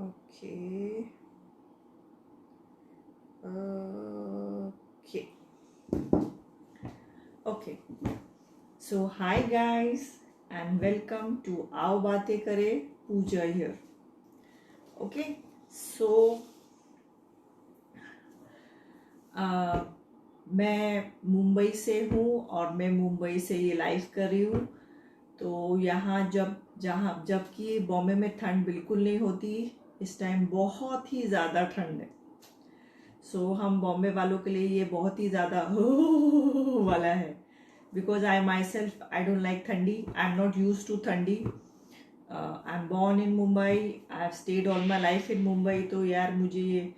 Okay. Okay. Okay. So hi guys and welcome to आओ बातें करें पूजा here. Okay. So मैं मुंबई से हूँ और मैं मुंबई से ये लाइव कर रही हूँ. तो यहाँ जबकि बॉम्बे में ठंड बिल्कुल नहीं होती, इस टाइम बहुत ही ज़्यादा ठंड है. सो हम बॉम्बे वालों के लिए ये बहुत ही ज़्यादा वाला है, because I myself I don't like ठंडी. I am not use to ठंडी. I am born in Mumbai, I have stayed all my life in Mumbai. तो यार मुझे ये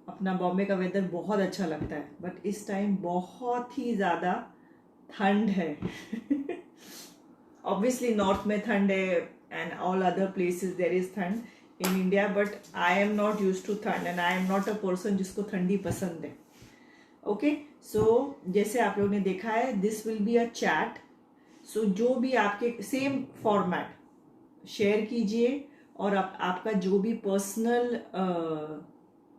अपना बॉम्बे का वेदर बहुत अच्छा लगता है, बट इस टाइम बहुत ही ज़्यादा ठंड है. ऑब्वियसली नॉर्थ में ठंड है and all other places there is ठंड in India, but I am not use to ठंड and I am not a person जिसको ठंडी पसंद है. ओके. सो जैसे आप लोगों ने देखा है, this will be a chat. So जो भी आपके सेम फॉर्मेट शेयर कीजिए, और आपका जो भी पर्सनल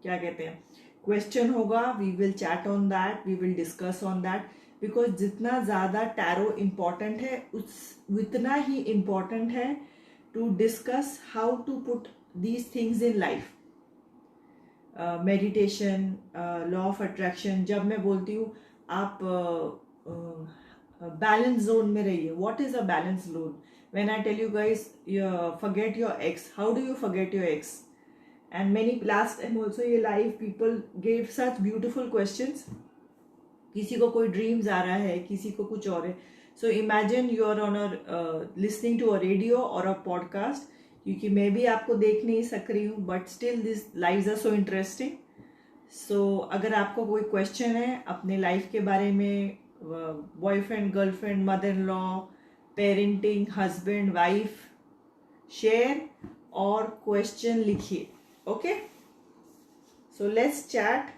क्या कहते हैं क्वेश्चन होगा, we will chat on that, we will discuss on that. Because जितना ज़्यादा टैरो इम्पॉर्टेंट है उतना ही इम्पॉर्टेंट है to discuss how to put these things in life. Meditation, law of attraction. जब मैं बोलती हूँ आप बैलेंस जोन में रहिए, what is a balance zone? When I tell you guys forget your ex, how do you forget your ex? And many last time also ये live people gave such beautiful questions. किसी को कोई dreams आ रहा है, किसी को कुछ और है. So imagine you are on listening to a radio और अ पॉडकास्ट, क्योंकि मैं भी आपको देख नहीं सक रही हूँ, but still this lives are so interesting. So अगर आपको कोई क्वेश्चन है अपने लाइफ के बारे में, boyfriend, girlfriend, mother in law, parenting, husband, wife, share और क्वेश्चन लिखिए. Okay. So let's chat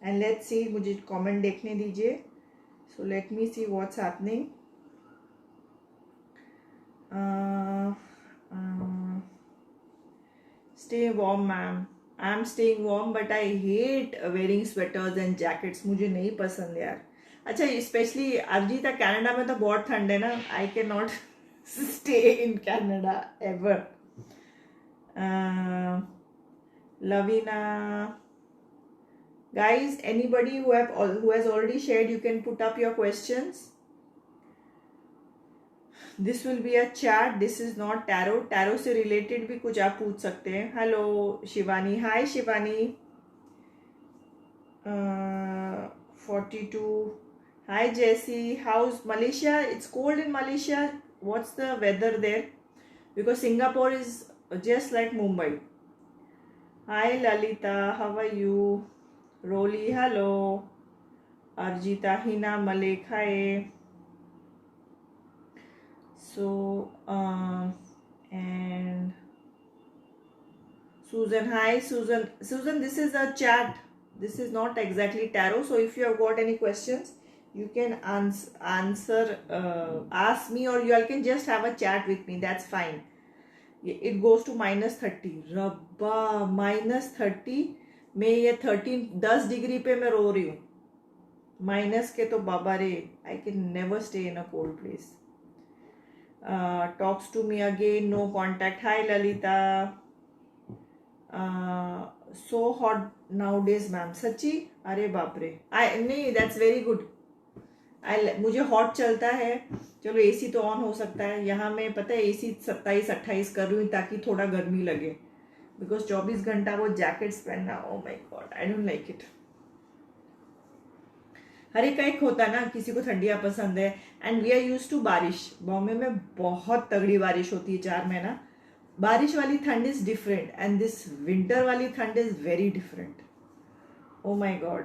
and let's see. मुझे कमेंट देखने दीजिए. So let me see what's happening. Stay warm ma'am. I am staying warm, but I hate wearing sweaters and jackets. मुझे नहीं पसंद यार. अच्छा, स्पेशली अर्जिता, कनाडा में तो बहुत ठंड है ना. I can not stay in Canada ever. Lavina. Guys, anybody who has already shared, you can put up your questions. This will be a chat. This is not tarot. Tarot से related भी कुछ आप पूछ सकते हैं. Hello Shivani. Hi Shivani. 42. Hi Jessie. How's Malaysia? It's cold in Malaysia. What's the weather there? Because Singapore is just like Mumbai. Hi Lalita, how are you? Roli, hello. Arjita, Hina, Malek, hi. So, and Susan, hi Susan. Susan, this is a chat. This is not exactly tarot. So if you have got any questions, you can answer, ask me, or you all can just have a chat with me. That's fine. It goes to -30. रब्बा, -30 में ये 10 degree पे मैं रो रही हूँ. Minus के तो बाबा रे, I can never stay in a cold place. Talks to me again, no contact. Hi Lalita. So hot nowadays ma'am. सच्ची? अरे बाप रे. नहीं, दैट्स वेरी गुड. मुझे हॉट चलता है. चलो एसी तो ऑन हो सकता है. यहाँ मैं पता है एसी 27-28 कर रही हूँ ताकि थोड़ा गर्मी लगे, बिकॉज 24 घंटा वो जैकेट्स पहनना, oh my God, I don't like it. हर एक का एक होता है ना, किसी को ठंडियाँ पसंद है. And we are use to बारिश. बॉम्बे में बहुत तगड़ी बारिश होती है 4 महीना. बारिश वाली ठंड is different and this winter वाली ठंड is very different. O my God.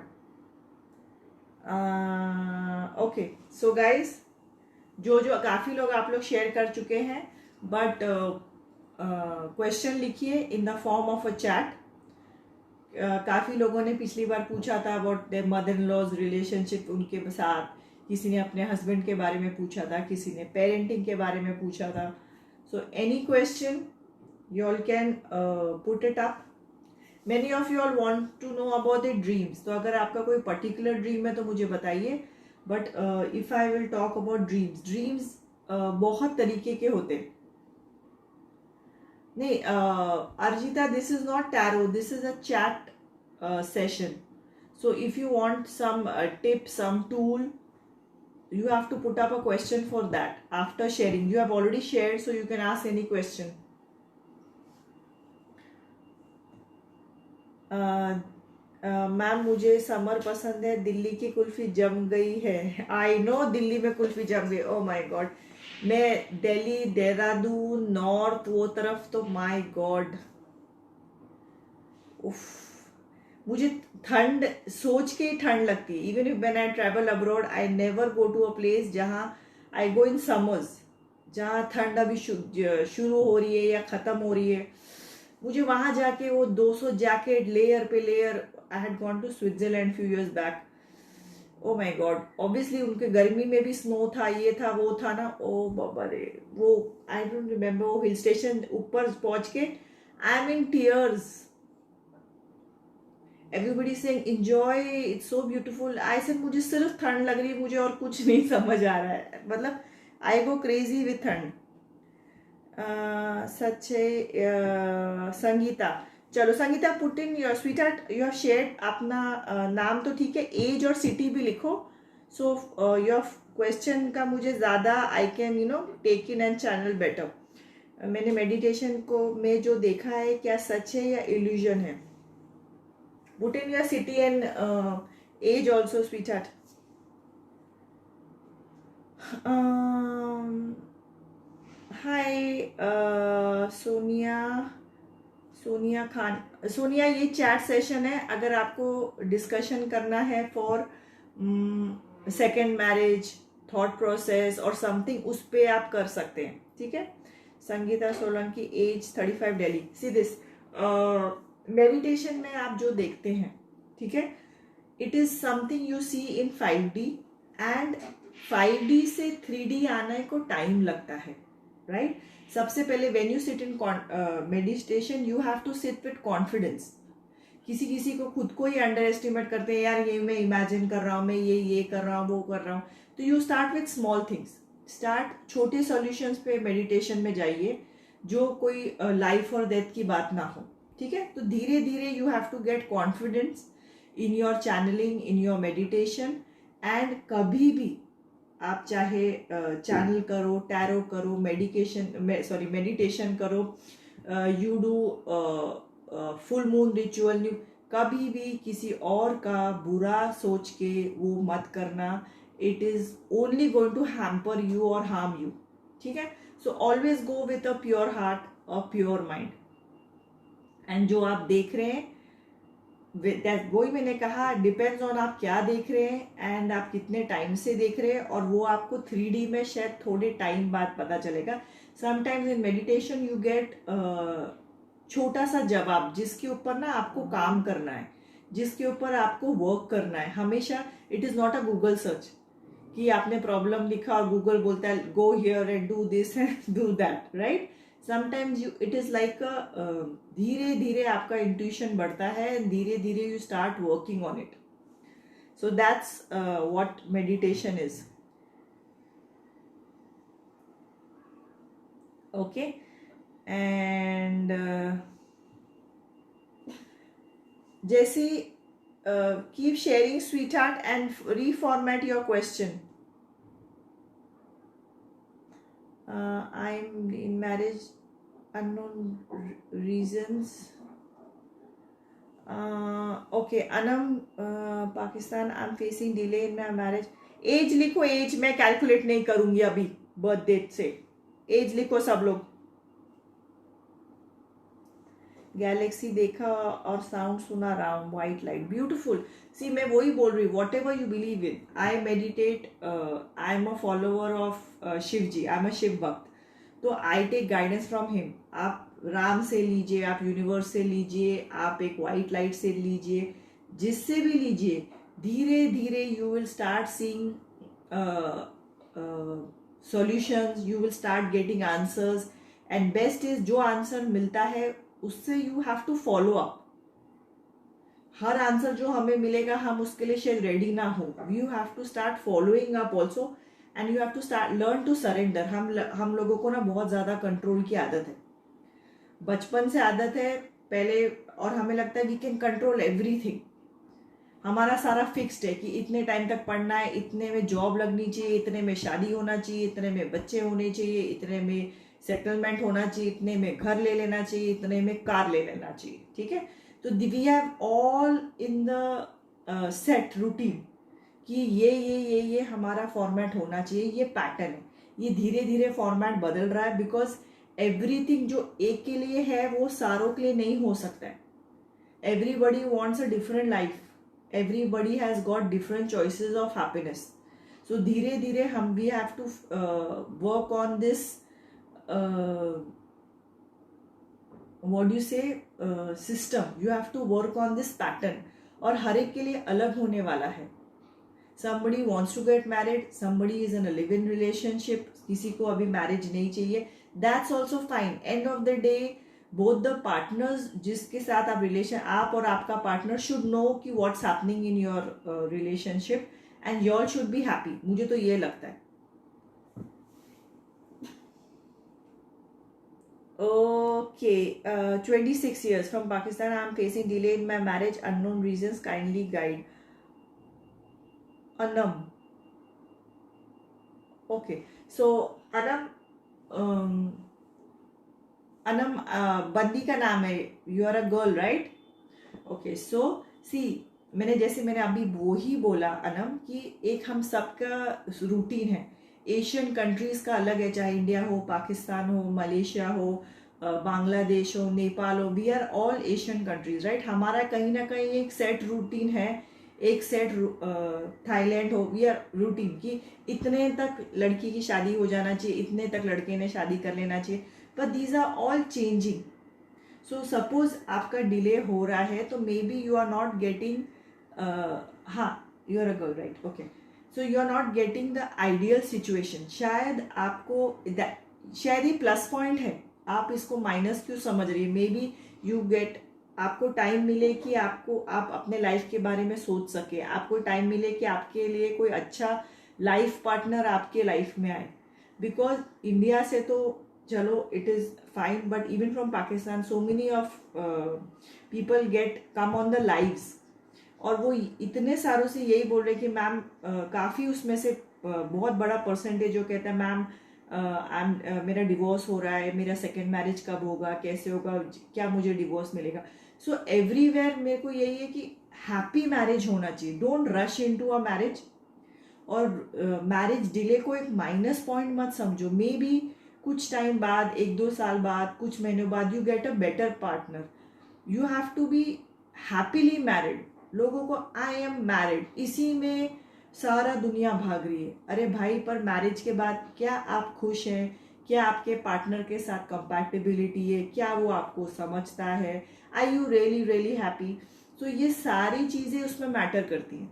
Okay. So guys, जो काफ़ी लोग आप लोग शेयर कर चुके हैं, बट क्वेश्चन लिखिए in the form of a chat. काफ़ी लोगों ने पिछली बार पूछा था about their mother in law's relationship उनके साथ. किसी ने अपने हस्बैंड के बारे में पूछा था, किसी ने पेरेंटिंग के बारे में पूछा था. So any question You all can put it up. Many of you all want to know about the dreams. तो अगर आपका कोई particular dream है तो मुझे बताइए. But if I will talk about dreams बहुत तरीके के होते हैं. नहीं Arjita, this is not tarot, this is a chat session. So if you want some tip, some tool, you have to put up a question for that after sharing. You have already shared, so you can ask any question. Ma'am मुझे summer पसंद है, दिल्ली की कुल्फी जम गई है. I no Delhi में कुल्फी जम गई. ओ माय गॉड, मैं दिल्ली, देहरादून, नॉर्थ वो तरफ तो माय गॉड, उफ, मुझे ठंड सोच के ही ठंड लगती है. Even if when I travel abroad I never go to a place जहाँ आई गो इन समर्स, जहाँ ठंड अभी शुरू हो रही है या ख़त्म हो रही है. मुझे वहां जाके वो 200 जैकेट लेयर पे layer. I had gone to Switzerland few years back. Oh my God, obviously उनके गर्मी में भी स्नो था, ये था वो था ना. ओ बाबा रे, वो आई डोंट रिमेम्बर. वो हिल स्टेशन ऊपर पहुंच के I am in tears. Everybody saying enjoy, it's so beautiful. I said मुझे सिर्फ ठंड लग रही है, मुझे और कुछ नहीं समझ आ रहा है. मतलब आई गो क्रेजी विथ ठंड. सच है. संगीता, चलो Sangeeta, put in your sweet heart, you have shared अपना नाम तो ठीक है, एज और सिटी भी लिखो. सो योर क्वेश्चन का मुझे ज़्यादा I can take in and channel better. मैंने मेडिटेशन को में जो देखा है, क्या सच है या इल्यूजन है? Put in your city and as also sweetheart. Hi Sonia Khan. Sonia, ये चैट सेशन है. अगर आपको डिस्कशन करना है for second marriage, thought process और समथिंग, उस पे आप कर सकते हैं. ठीक है. Sangeeta Solanki, age 35, Delhi. See this meditation में आप जो देखते हैं, ठीक है, it is something you see in 5D, and 5D से 3D आने को टाइम लगता है, राइट? सबसे पहले when you sit in meditation you have to sit with confidence. किसी को खुद को ही अंडर एस्टिमेट करते हैं, यार ये मैं इमेजिन कर रहा हूँ, मैं ये कर रहा हूँ, वो कर रहा हूँ. तो you start with small things. Start छोटे सॉल्यूशंस पे मेडिटेशन में जाइए, जो कोई लाइफ और डेथ की बात ना हो. ठीक है. तो धीरे धीरे you have to get confidence in your channelling, in your meditation. And कभी भी आप चाहे चैनल करो, टैरो करो, मेडिटेशन करो, you do full moon ritual, कभी भी किसी और का बुरा सोच के वो मत करना. It is only going to hamper you और हार्म यू. ठीक है. So always go with a pure heart, a pure mind. And जो आप देख रहे हैं, वही मैंने कहा, डिपेंड्स ऑन आप क्या देख रहे हैं एंड आप कितने टाइम से देख रहे हैं. और वो आपको 3D में शायद थोड़े टाइम बाद पता चलेगा. Sometimes in meditation you get छोटा सा जवाब, जिसके ऊपर ना आपको काम करना है, जिसके ऊपर आपको वर्क करना है. हमेशा it is not a Google search कि आपने प्रॉब्लम लिखा और गूगल बोलता है go here and do this and do that, right? Sometimes it is like धीरे धीरे आपका इंट्यूशन बढ़ता है एंड धीरे धीरे you start working on it. So that's what meditation is. Okay. And जैसे keep sharing sweetheart and reformat your question. I'm in marriage, unknown reasons. Okay, Anam, Pakistan, I'm facing delay in my marriage. Age लिखो, age मैं calculate नहीं करूंगी अभी birth date से. As लिखो सब लोग. गैलेक्सी देखा और साउंड सुना, round white light, beautiful. See मैं वही बोल रही हूँ, whatever you believe in. I meditate, I am a follower of Shiv ji, I am a Shiv bhakt. तो I take guidance from him. आप राम से लीजिए, आप यूनिवर्स से लीजिए, आप एक व्हाइट लाइट से लीजिए, जिससे भी लीजिए, धीरे धीरे you will start seeing solutions, you will start getting answers, and best is जो आंसर मिलता है उससे you have to follow up. हर आंसर जो हमें मिलेगा हम उसके लिए शायद रेडी ना हो. You have to start following up also and you have to start learn to surrender. हम लोगों को ना बहुत ज़्यादा कंट्रोल की आदत है, बचपन से आदत है पहले, और हमें लगता है वी कैन कंट्रोल एवरीथिंग. हमारा सारा फिक्स्ड है कि इतने टाइम तक पढ़ना है, इतने में जॉब लगनी चाहिए, इतने में शादी होना चाहिए, इतने में बच्चे होने चाहिए, इतने में सेटलमेंट होना चाहिए, इतने में घर ले लेना चाहिए, इतने में कार ले लेना चाहिए. ठीक है, तो we have all in the set routine कि ये हमारा फॉर्मेट होना चाहिए, ये पैटर्न है. ये धीरे धीरे फॉर्मेट बदल रहा है बिकॉज एवरीथिंग जो एक के लिए है वो सारों के लिए नहीं हो सकता है. Everybody wants a different life. everybody has got different choices of happiness. So धीरे धीरे हम we have to work on this what do you say system. You have to work on this pattern. और हर एक के लिए अलग होने वाला है. somebody wants to get married, somebody is in a live-in relationship, किसी को अभी मैरिज नहीं चाहिए. that's also fine. end of the day both the partners जिसके साथ आप रिलेशन, आप और आपका पार्टनर शुड नो कि what's happening in your relationship and your should be happy. मुझे तो ये लगता है. Okay, 26 years from Pakistan. I am facing delay in my marriage, unknown reasons, kindly guide. Anam. Okay, so Anam, Anam बंदी का नाम है. You are a girl right. Okay, so see मैंने अभी वो ही बोला अनम कि एक हम सबका रूटीन है. एशियन कंट्रीज का अलग है, चाहे इंडिया हो, पाकिस्तान हो, मलेशिया हो, बांग्लादेश हो, नेपाल हो. We are all Asian countries right. हमारा कहीं ना कहीं एक सेट रूटीन है, एक सेट थाईलैंड हो. वी आर रूटीन कि इतने तक लड़की की शादी हो जाना चाहिए, इतने तक लड़के ने शादी कर लेना चाहिए. but these are all changing. so suppose आपका डिले हो रहा है तो maybe you are not getting, हाँ you are a girl right. Okay, so you are not getting the ideal situation. शायद आपको शायद ये प्लस पॉइंट है, आप इसको माइनस क्यों समझ रही है. मे बी यू गेट, आपको टाइम मिले कि आप अपने लाइफ के बारे में सोच सके, आपको टाइम मिले कि आपके लिए कोई अच्छा लाइफ पार्टनर आपके लाइफ में आए. बिकॉज इंडिया से तो चलो it is fine, but even from Pakistan so many of people get come on the lives, और वो इतने सारों से यही बोल रहे कि मैम, काफ़ी उसमें से बहुत बड़ा परसेंटेज जो कहता है मैम मेरा डिवोर्स हो रहा है, मेरा सेकेंड मैरिज कब होगा, कैसे होगा, क्या मुझे डिवोर्स मिलेगा. सो एवरीवेयर मेरे को यही है कि हैप्पी मैरिज होना चाहिए. Don't rush into a marriage. और मैरिज डिले को एक माइनस पॉइंट मत समझो. मे बी कुछ टाइम बाद, 1-2 साल बाद, कुछ महीनों बाद, you get a better partner. You have to be happily married. लोगों को आई एम मैरिड, इसी में सारा दुनिया भाग रही है. अरे भाई, पर मैरिज के बाद क्या आप खुश हैं? क्या आपके पार्टनर के साथ कंपैटिबिलिटी है? क्या वो आपको समझता है? आई यू रियली रियली हैप्पी? तो ये सारी चीज़ें उसमें मैटर करती हैं.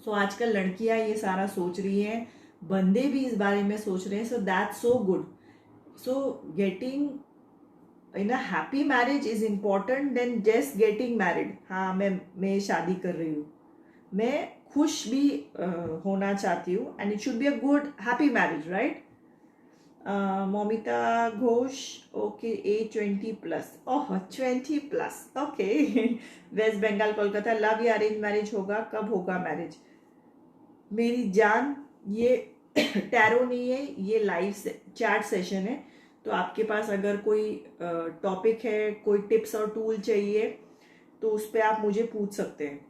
सो आजकल लड़कियां ये सारा सोच रही हैं, बंदे भी इस बारे में सोच रहे हैं. So that's so good. So getting in a happy marriage is important than just getting married. हाँ, मैं शादी कर रही हूँ, मैं खुश भी होना चाहती हूँ, and it should be a good happy marriage right. Momita Ghosh. Okay, age 20+. Oh, 20+. Okay. West Bengal, Kolkata. Love या अरेंज मैरिज होगा? कब होगा मैरिज? मेरी जान, ये टैरो नहीं है, ये लाइव चैट सेशन है. तो आपके पास अगर कोई टॉपिक है, कोई टिप्स और टूल चाहिए, तो उस पर आप मुझे पूछ सकते हैं.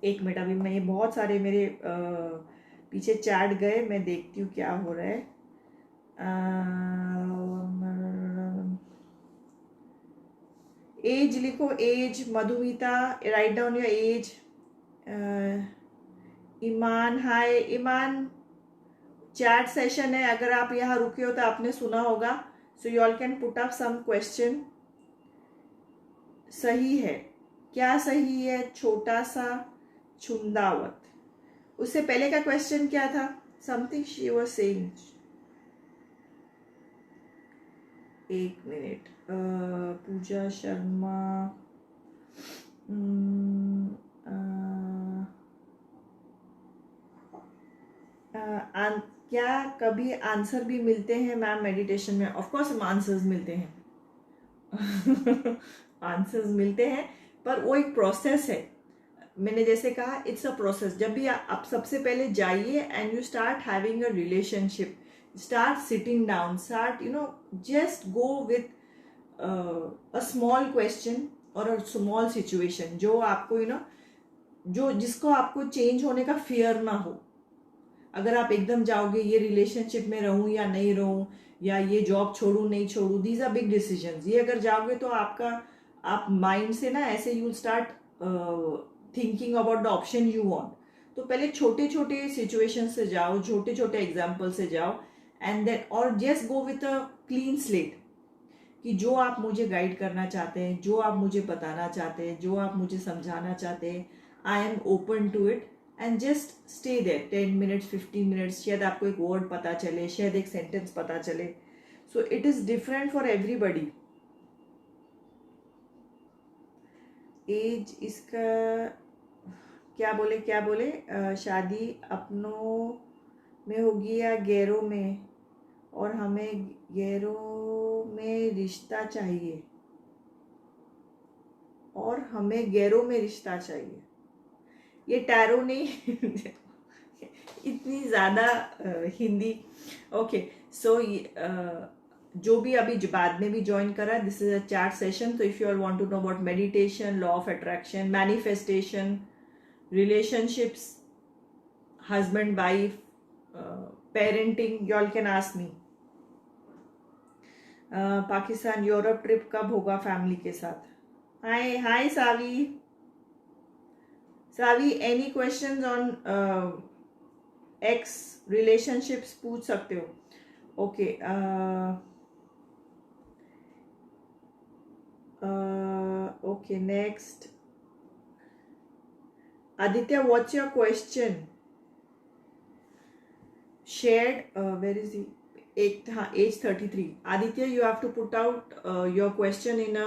एक मिनट, अभी मैं, ये बहुत सारे मेरे पीछे चैट गए, मैं देखती हूँ क्या हो रहा है. एज लिखो, age. Madhumita, write down your age. Iman, hi Iman. Chat session है, अगर आप यहाँ रुके हो तो आपने सुना होगा. So you all can put up some question. सही है, क्या सही है? छोटा सा छुंदावत. उससे पहले का क्वेश्चन क्या था? Something she was saying. एक मिनट, पूजा शर्मा, क्या कभी आंसर भी मिलते हैं मैम मेडिटेशन में? ऑफ कोर्स आंसर्स मिलते हैं। आंसर्स मिलते हैं, पर वो एक प्रोसेस है। मैंने जैसे कहा, इट्स अ प्रोसेस। जब भी आप सबसे पहले जाइए and you start having a relationship, start sitting down, start just go with a small question और अ स्मॉल सिचुएशन, जो आपको जो जिसको आपको चेंज होने का फियर ना हो। अगर आप एकदम जाओगे ये रिलेशनशिप में रहूं या नहीं रहूं, या ये जॉब छोड़ूं नहीं छोड़ूं, दीज आर बिग डिसीजंस। ये अगर जाओगे तो आप माइंड से ना ऐसे you start thinking about the option you want. तो पहले छोटे छोटे सिचुएशन से जाओ, छोटे छोटे एग्जाम्पल से जाओ, एंड देन और just go with a clean slate, कि जो आप मुझे गाइड करना चाहते हैं, जो आप मुझे बताना चाहते हैं, जो आप मुझे समझाना चाहते हैं, I am open to it, and just stay there 10 minutes 15 minutes. शायद आपको एक वर्ड पता चले, शायद एक सेंटेंस पता चले। So it is different for everybody. Age इसका क्या बोले, शादी अपनों में होगी या गैरों में, और हमें गैरों में रिश्ता चाहिए, और हमें गैरों में रिश्ता चाहिए। ये टैरो नहीं इतनी ज़्यादा हिंदी। ओके, सो जो भी अभी बाद में भी ज्वाइन करा, this is a chat session. तो if you all want to know about meditation, law of attraction, manifestation, relationships, husband wife, parenting, you all can ask me. Pakistan Europe trip कब होगा फैमिली के साथ? Hi Savi, any questions on ex relationships पूछ सकते हो। Okay, okay, next Aditya, what's your question? shared, where is he? Age 33. Aditya, you have to put out your question in a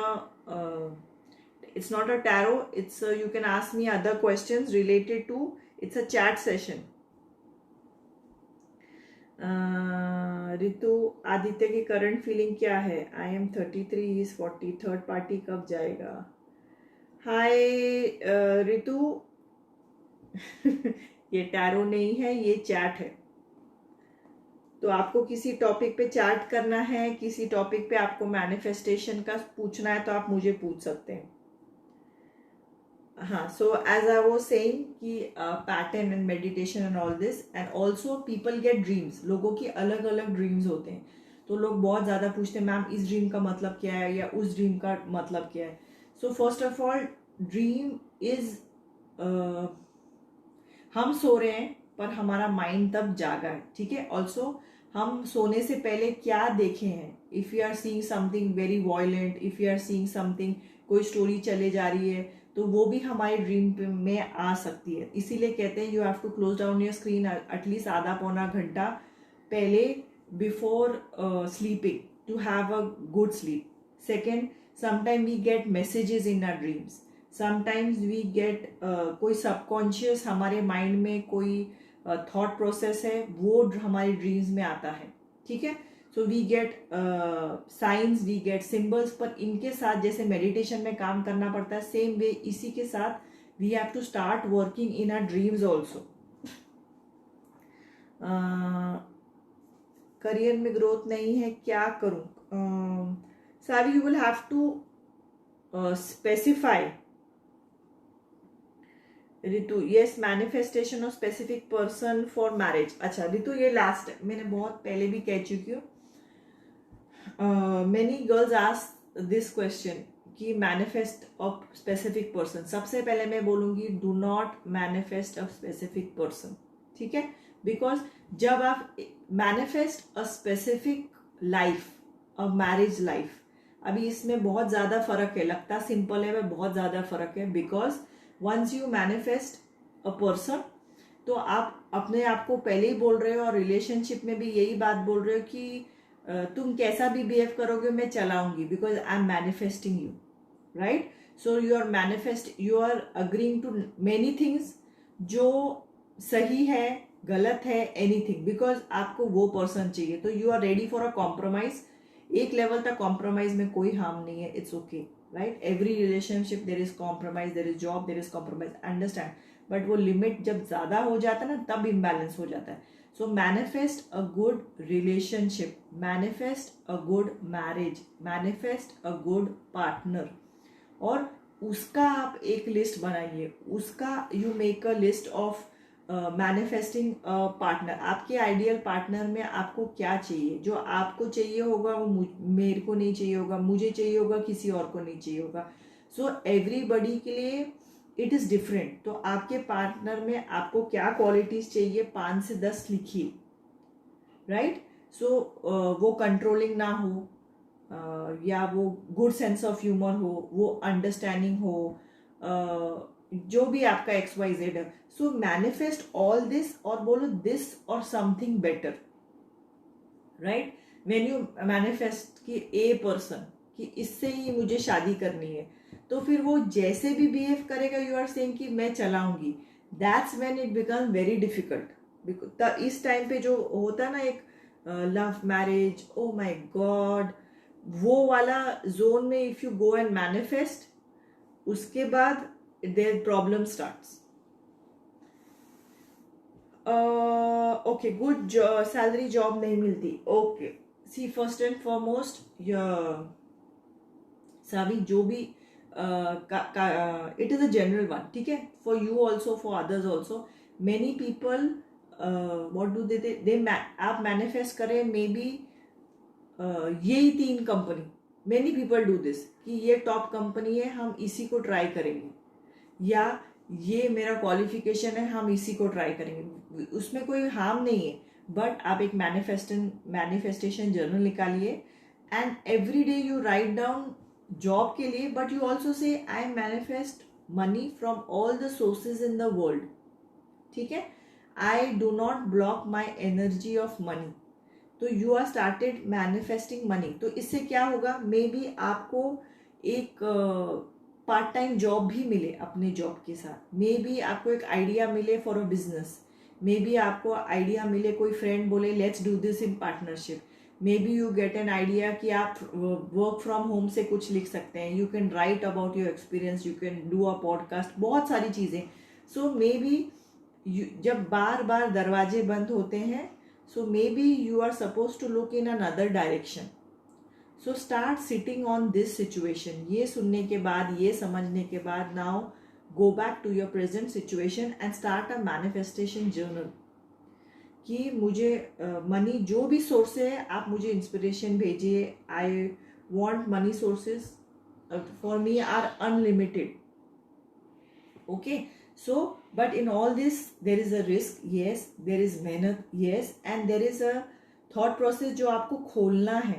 it's not a tarot, it's you can ask me other questions related to, it's a chat session. Ritu, Aditya की current feeling क्या है? I am 33, he is 40, third party कब जाएगा? हाय रितु, ये tarot नहीं है, ये chat है। तो आपको किसी टॉपिक पे चैट करना है, किसी टॉपिक पे आपको मैनिफेस्टेशन का पूछना है, तो आप मुझे पूछ सकते हैं। हाँ, so as I was saying कि pattern and meditation and all this, and also people get dreams. लोगों की अलग अलग ड्रीम्स होते हैं, तो लोग बहुत ज़्यादा पूछते हैं, मैम इस ड्रीम का मतलब क्या है, या उस ड्रीम का मतलब क्या है। So first of all, dream is, हम सो रहे हैं पर हमारा माइंड तब जागा है, ठीक है। ऑल्सो हम सोने से पहले क्या देखे हैं, if you are seeing something very violent, if you are seeing something, कोई स्टोरी चले जा रही है, तो वो भी हमारे ड्रीम में आ सकती है। इसीलिए कहते हैं you have to close down your screen at least आधा पौना घंटा पहले, before sleeping, to have a good sleep. Second, sometime we get messages in our dreams, sometimes we get कोई सबकॉन्शियस, हमारे माइंड में कोई थॉट प्रोसेस है, वो हमारे ड्रीम्स में आता है, ठीक है। So we get science, we get symbols, पर इनके साथ जैसे मेडिटेशन में काम करना पड़ता है, सेम वे इसी के साथ we have to start working in our dreams also. Career में ग्रोथ नहीं है, क्या करूं? Sorry, you will have to specify. Ritu, yes, manifestation of specific person for marriage. अच्छा रितु, ये लास्ट मैंने बहुत पहले भी कह चुकी हूँ। Many girls ask this question कि मैनिफेस्ट ऑफ स्पेसिफिक पर्सन। सबसे पहले मैं बोलूँगी, do not manifest a specific person, ठीक है। बिकॉज जब आप manifest a specific life, a marriage life, अभी इसमें बहुत ज़्यादा फर्क है, लगता सिंपल है, में बहुत ज़्यादा फर्क है। Because once you manifest a person, तो आप अपने आप को पहले ही बोल रहे हो, और रिलेशनशिप में भी यही बात बोल रहे हो कि तुम कैसा भी बिहेव करोगे मैं चलाऊंगी, because I am manifesting you, right? So you are agreeing to many things जो सही है, गलत है, एनीथिंग, बिकॉज आपको वो पर्सन चाहिए, तो you are ready for a compromise. एक लेवल तक कॉम्प्रोमाइज में कोई हार्म नहीं है, it's okay, right? Every relationship there is compromise, there is job, there is compromise, understand, but वो लिमिट जब ज्यादा हो जाता है ना, तब इम्बैलेंस हो जाता है। So manifest a good relationship, manifest a good marriage, manifest a good partner, और उसका आप एक लिस्ट बनाइए, उसका you make a list of manifesting partner. आपके आइडियल पार्टनर में आपको क्या चाहिए? जो आपको चाहिए होगा वो मेरे को नहीं चाहिए होगा, मुझे चाहिए होगा, किसी और को नहीं चाहिए होगा। सो एवरीबडी के लिए इट इज डिफरेंट। तो आपके पार्टनर में आपको क्या क्वालिटीज चाहिए, 5 से 10 लिखिए, राइट? सो वो कंट्रोलिंग ना हो, या वो गुड सेंस ऑफ ह्यूमर हो, वो अंडरस्टैंडिंग हो, जो भी आपका XYZ है। सो मैनिफेस्ट ऑल दिस और बोलो दिस और something better, right? When you manifest कि ए पर्सन, कि इससे ही मुझे शादी करनी है, तो फिर वो जैसे भी बिहेव करेगा, यू आर सेइंग कि मैं चलाऊंगी, that's when it become very difficult. इस टाइम पे जो होता है ना एक love marriage, oh my god, वो वाला जोन में if you go and manifest, उसके बाद there problem starts. Okay, good salary job नहीं मिलती, okay, see first and foremost Savi, जो भी it is a general one, ठीक है, for you also, for others also. Many people what do दे आप manifest करें, मे बी यही 3 company, many people do this, कि ये टॉप कंपनी है, हम इसी को ट्राई करेंगे, या ये मेरा क्वालिफिकेशन है, हम इसी को ट्राई करेंगे, उसमें कोई हार्म नहीं है। बट आप एक मैनिफेस्टेशन जर्नल निकालिए, and every day you write down job के लिए, but you also say I manifest money from all the sources in the world, ठीक है? I do not block my energy of money. तो you are started manifesting money. तो इससे क्या होगा, may be आपको एक पार्ट टाइम जॉब भी मिले अपने जॉब के साथ, मे बी आपको एक आइडिया मिले for a business, may be आपको आइडिया मिले, कोई फ्रेंड बोले let's do this in partnership, may be you get an idea कि आप वर्क फ्रॉम होम से कुछ लिख सकते हैं, you can write about your experience, you can do a podcast, बहुत सारी चीज़ें। सो मे बी जब बार बार दरवाजे बंद होते हैं, so maybe you are supposed to look in another direction. So start sitting on this situation. ये सुनने के बाद, ये समझने के बाद, now go back to your present situation and start a manifestation journal. कि मुझे मनी जो भी सोर्स है, आप मुझे इंस्पिरेशन भेजिए, I want money sources for me are unlimited, okay? So, but in all this, there is a risk, yes, there is मेहनत, yes, and there is a thought process जो आपको खोलना है.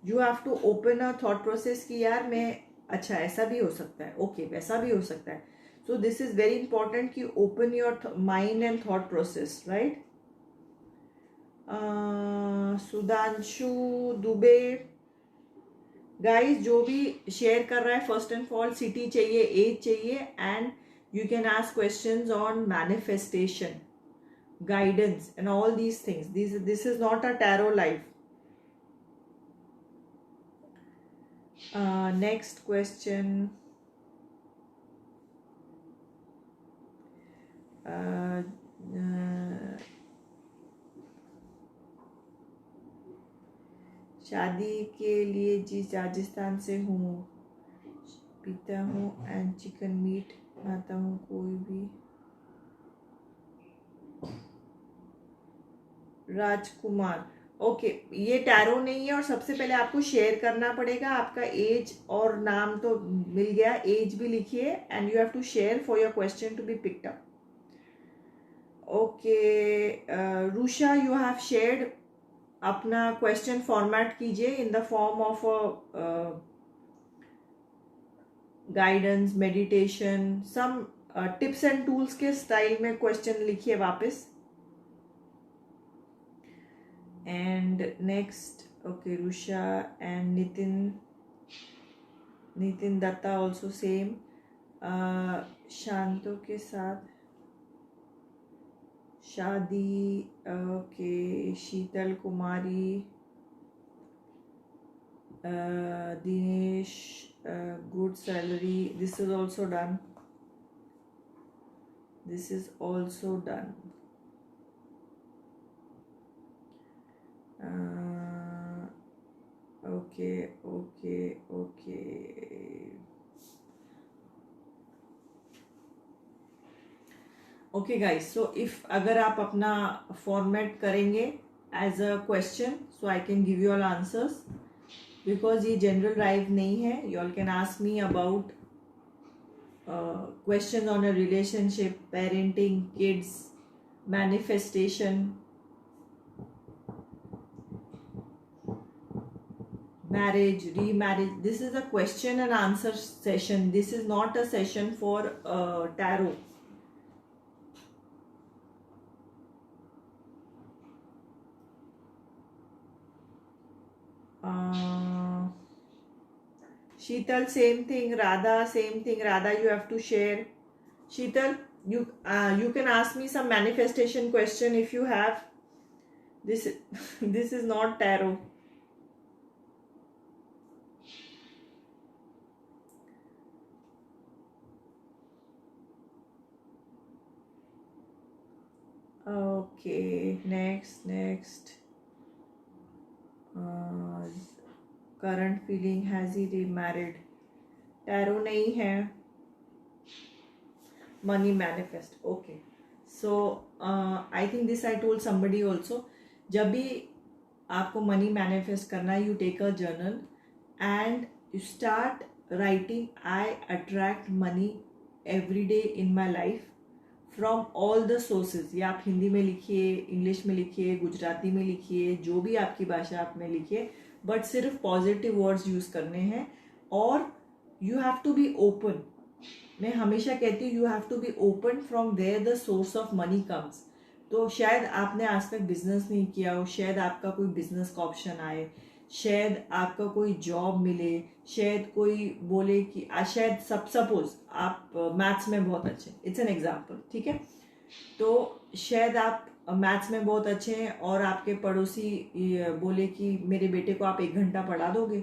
You have to open a thought process कि यार मैं, अच्छा ऐसा भी हो सकता है, okay, वैसा भी हो सकता है. So this is very important कि open your mind and thought process, right? Sudhanshu Dubey, guys जो भी शेयर कर रहा है, फर्स्ट एंड फॉल सिटी चाहिए, एज चाहिए, and you can ask questions on manifestation, guidance, and all these things. This is not a tarot life. Next question. शादी के लिए जिस राजस्थान से हूँ, पीता हूँ एंड चिकन मीट खाता हूँ, कोई भी। राजकुमार, ओके, ये टैरो नहीं है, और सबसे पहले आपको शेयर करना पड़ेगा आपका एज और नाम, तो मिल गया, एज भी लिखिए, and you have to share for your question to be picked up, okay? Rusha, you have shared, अपना क्वेश्चन फॉर्मेट कीजिए in the form of guidance, meditation, some tips and tools के स्टाइल में क्वेश्चन लिखिए वापस. And next, Okay, Rusha and Nitin Datta also same. Shanto के साथ शादी. Okay, Sheetal Kumari, Dinesh, good salary. This is also done. This is also done. Okay. Okay guys, so if अगर आप अपना फॉर्मेट करेंगे as a question, so I can give you all answers, because ये general drive नहीं है. You all can ask me about questions on a relationship, parenting, kids, manifestation, marriage, remarriage. This is a question and answer session. This is not a session for tarot. Sheetal, same thing. Radha, same thing. Radha, you have to share. Sheetal, you can ask me some manifestation question if you have. This this is not tarot. Okay, next. Current feeling, has he remarried? Tarot नहीं है. Money manifest. Okay. So I think this I told somebody also. जब भी आपको money manifest करना है, you take a journal and you start writing, I attract money every day in my life from all the sources. या आप हिंदी में लिखिए, English में लिखिए, गुजराती में लिखिए, जो भी आपकी भाषा आप में लिखिए, बट सिर्फ पॉजिटिव वर्ड्स यूज करने हैं. और you have to be open. मैं हमेशा कहती हूँ you have to be open from where the source of money comes. तो शायद आपने आज तक बिजनेस नहीं किया हो, शायद आपका कोई बिजनेस का ऑप्शन आए, शायद आपका कोई जॉब मिले, शायद कोई बोले कि शायद सपोज आप मैथ्स में बहुत अच्छे, इट्स एन एग्जाम्पल, ठीक है. तो शायद आप मैथ्स में बहुत अच्छे हैं और आपके पड़ोसी बोले कि मेरे बेटे को आप 1 घंटा पढ़ा दोगे,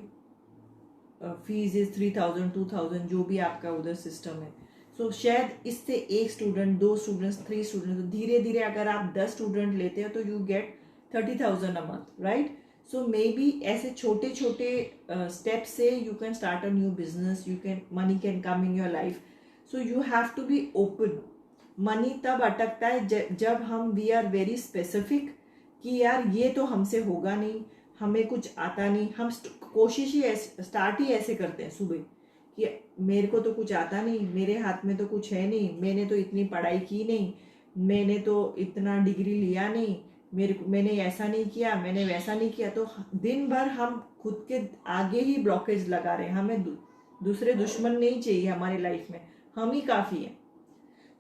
फीस इज 3000 2000, जो भी आपका उधर सिस्टम है. सो शायद इससे 1 स्टूडेंट, 2 स्टूडेंट्स, 3 स्टूडेंट, तो धीरे धीरे अगर आप 10 स्टूडेंट लेते हो तो you get 30,000 a month, right. So maybe ऐसे छोटे छोटे स्टेप से you can start a new business, you can, money can come in your life. So you have to be open. Money तब अटकता है जब हम वी आर वेरी स्पेसिफिक कि यार ये तो हमसे होगा नहीं, हमें कुछ आता नहीं. हम कोशिश ही स्टार्ट ही ऐसे करते हैं सुबह कि मेरे को तो कुछ आता नहीं, मेरे हाथ में तो कुछ है नहीं, मैंने तो इतनी पढ़ाई की नहीं, मैंने तो इतना डिग्री लिया नहीं, मैंने ऐसा नहीं किया, मैंने वैसा नहीं किया. तो दिन भर हम खुद के आगे ही ब्लॉकेज लगा रहे हैं. हमें दूसरे दुश्मन नहीं चाहिए हमारी लाइफ में, हम ही काफ़ी हैं.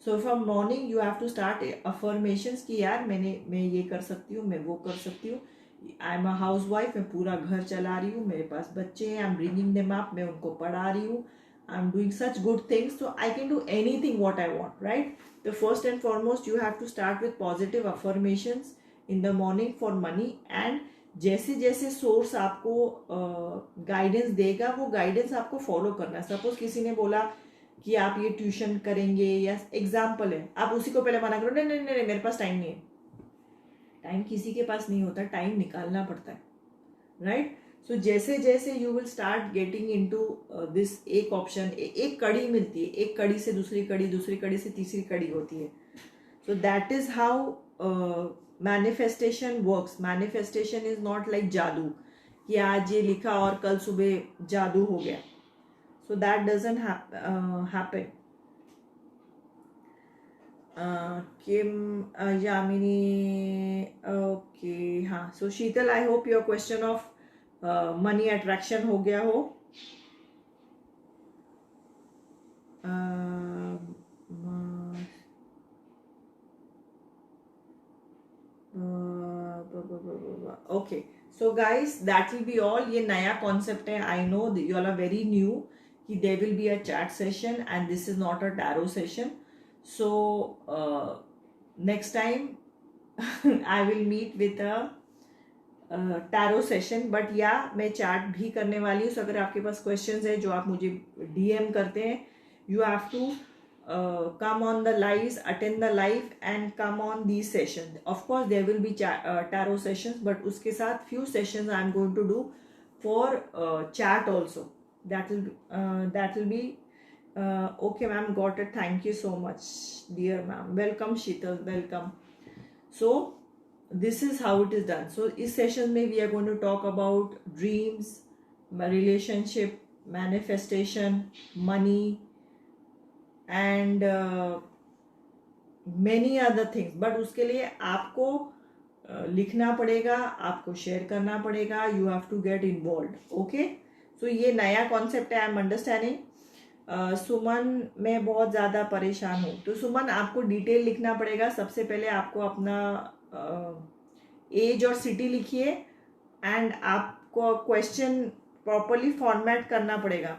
So from morning you have to start affirmations कि यार मैं ये कर सकती हूँ, मैं वो कर सकती हूँ. I am a house wife, मैं पूरा घर चला रही हूँ, मेरे पास बच्चे हैं, I am bringing them up, मैं उनको पढ़ा रही हूँ, I am doing such good things, so I can do anything what I want, right. तो first and foremost you have to start with positive affirmations in the morning for money. And जैसे जैसे source आपको guidance देगा, वो guidance आपको follow करना है. Suppose किसी ने बोला कि आप ये ट्यूशन करेंगे, या एग्जाम्पल है, आप उसी को पहले मना करो, नहीं नहीं नहीं मेरे पास टाइम नहीं है. टाइम किसी के पास नहीं होता, टाइम निकालना पड़ता है, राइट. सो जैसे जैसे you will start getting into this, एक ऑप्शन, एक कड़ी मिलती है, एक कड़ी से दूसरी कड़ी, दूसरी कड़ी से तीसरी कड़ी होती है. So that is how manifestation works. Manifestation is not like जादू कि आज ये लिखा और कल सुबह जादू हो गया. So that doesn't happen. Kim, Yamini, okay. हाँ, so Sheetal, I hope your question of money attraction हो गया हो. Okay, so guys that will be all. ये नया कॉन्सेप्ट है, I know you all are very new कि there will be a chat session and this is not a tarot session. So next time I will meet with a tarot session, but या मैं chat भी करने वाली हूँ. सो अगर आपके पास questions है जो आप मुझे डीएम करते हैं, you have to come on the lives, attend the live and come on these sessions. Of course there will be tarot sessions, but uske sath few sessions I am going to do for chat also. That will be okay ma'am, got it. Thank you so much dear ma'am. Welcome Sheetal, welcome. So this is how it is done. So is session mein we are going to talk about dreams, relationship, manifestation, money and many other things. But उसके लिए आपको लिखना पड़ेगा, आपको share करना पड़ेगा. You have to get involve. Okay, so ये नया कॉन्सेप्ट है, आई एम अंडरस्टैंडिंग. सुमन मैं बहुत ज़्यादा परेशान हूँ. तो सुमन आपको डिटेल लिखना पड़ेगा. सबसे पहले आपको अपना एज और सिटी लिखिए एंड आपको क्वेश्चन प्रॉपरली फॉर्मेट करना पड़ेगा.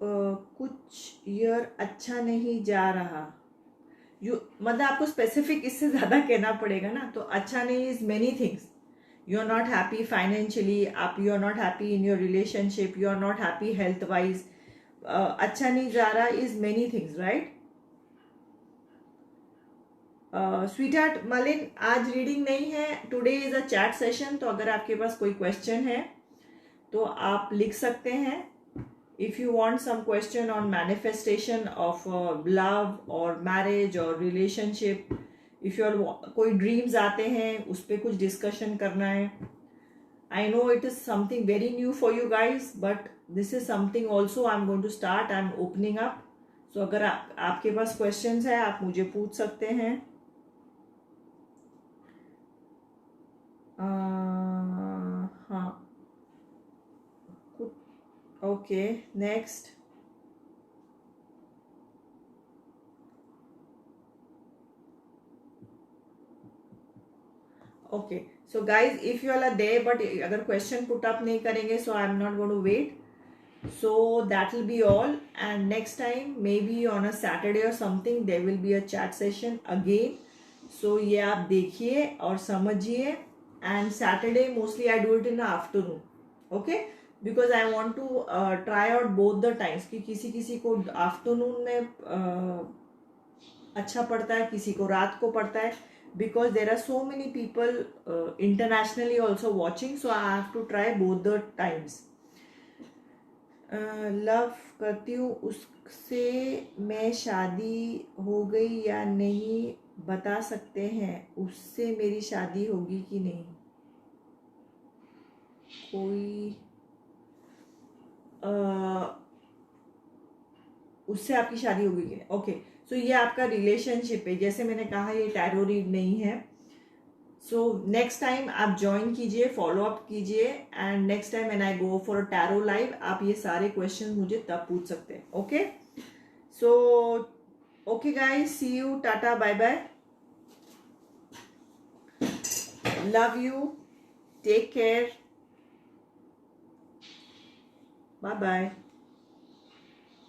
कुछ ईयर अच्छा नहीं जा रहा, यू मतलब आपको स्पेसिफिक इससे ज़्यादा कहना पड़ेगा ना. तो अच्छा नहीं is many things. You are not happy financially, आप you are not happy in your relationship, you are not happy health wise. अच्छा नहीं जा रहा is many things, right. Sweetheart Malin आज रीडिंग नहीं है, today is a chat session. तो अगर आपके पास कोई क्वेश्चन है तो आप लिख सकते हैं. If you want some question on manifestation of love or marriage or relationship, if you कोई dreams आते हैं उस पर कुछ discussion करना है. I know it is something very new for you guys, but this is something also I'm going to start. I'm opening up. So अगर आपके पास questions है आप मुझे पूछ सकते हैं. हाँ, okay, next. Okay, so guys if you all are there but अगर question put up नहीं करेंगे so I'm not going to wait. So that will be all, and next time maybe on a Saturday or something there will be a chat session again. So ये आप देखिए और समझिए. And Saturday mostly I do it in the afternoon. Okay, because I want to try out both the times कि किसी किसी को afternoon में अच्छा पड़ता है, किसी को रात को पड़ता है. because there are so many people internationally also watching, so I have to try both the times. Love करती हूँ, उससे मैं शादी हो गई या नहीं बता सकते हैं. उससे मेरी शादी होगी कि नहीं, कोई उससे आपकी शादी होगी कि नहीं. ओके, सो ये आपका रिलेशनशिप है. जैसे मैंने कहा ये टैरो रीड नहीं है. सो नेक्स्ट टाइम आप ज्वाइन कीजिए, फॉलो अप कीजिए, and next time when I go for tarot live आप ये सारे क्वेश्चन मुझे तब पूछ सकते हैं. Okay, so okay guys, see you, tata, bye bye, love you, take care, bye bye.